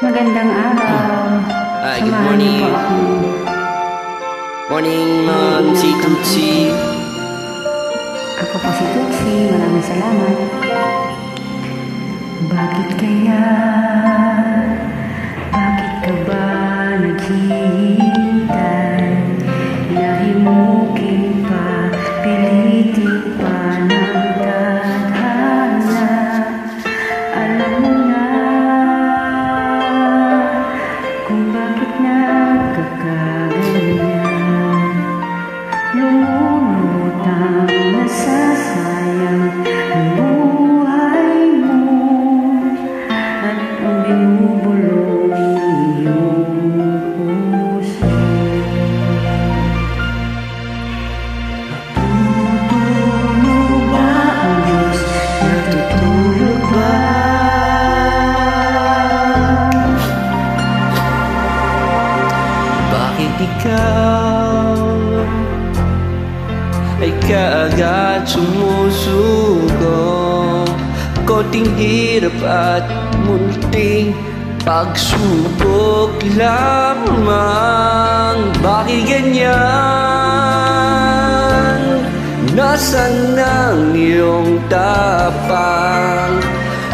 Magandang araw. Good morning. Morning, Ma'am si Tutsi. Ako po si Tutsi. Maraming salamat. Bakit kaya? Bakit ka ba naghihintay? Nahimukin pa, pilitin pa ng tadhana. Alam mo na kung bakit nagkakaganyan. Lumulutang nasasayang ang buhay mo at ang binubulong ng iyong puso. Natutulog ba ang Diyos? Natutulog ba? Bakit ikaw ay kaagad sumusuko? Konting hirap at munting pagsubok lamang. Bakit ganyan? Nasaan ang iyong tapang?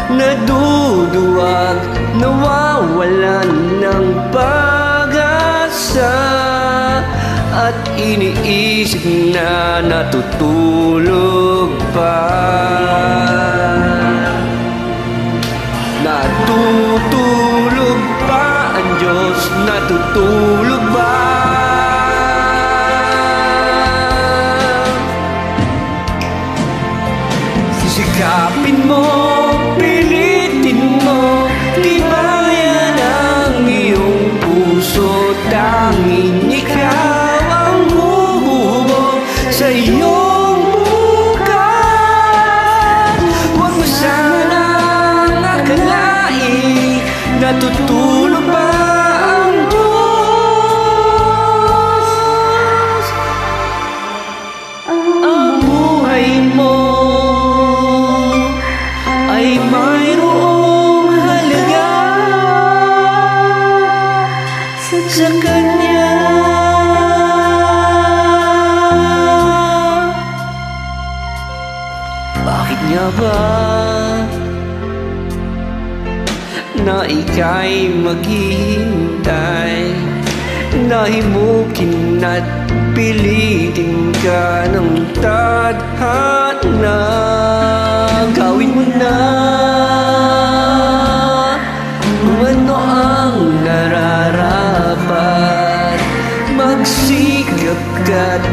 Naduduwag, nawawalan ng pag-asa, at iniisip na natutulog pa. Natutulog ba ang Diyos? Natutulog ba? Sisikapin mo, pilitin mo, tibayan ang iyong puso. Tanging ikaw ang huhubog sa iyong bukas. Huwag mo sanang akalain, natutulog ba ang Diyos? Ang buhay mo ay mayroong halaga sa Kanya. Bakit nga ba na ika'y maghihintay? Nahimukin at pilitin ka ng tadhana. Gawin mo na kung ano ang nararapat. Magsikap ka't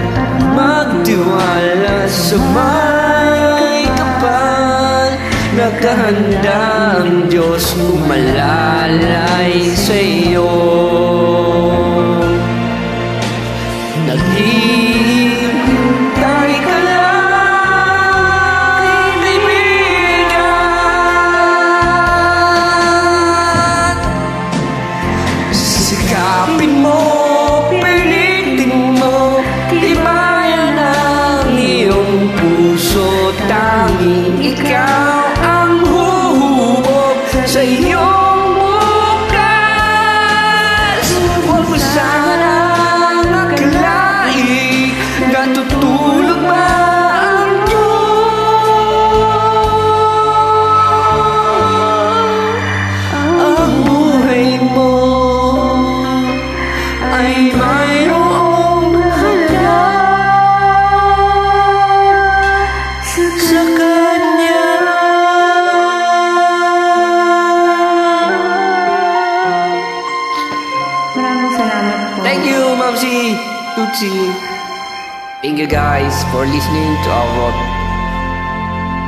magtiwala sa may kapal. Nakahanda ang Diyos malalay sa iyo. Naghihintay ka lang, kaibigan. Sikapin mo, pilitin mo, tibayan ang iyong puso. Tanging ikaw ang huhubog sa iyong bukas. Huwag mo sanang akalain, natutulog ba ang Diyos? Ang buhay mo ay mayroong halaga sa Kanya. Maraming salamat po. Thank you, Ma'am si Tutsi. Thank you guys for listening to our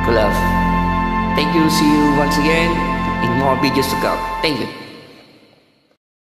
collab. Thank you. See you once again in more videos to come. Thank you.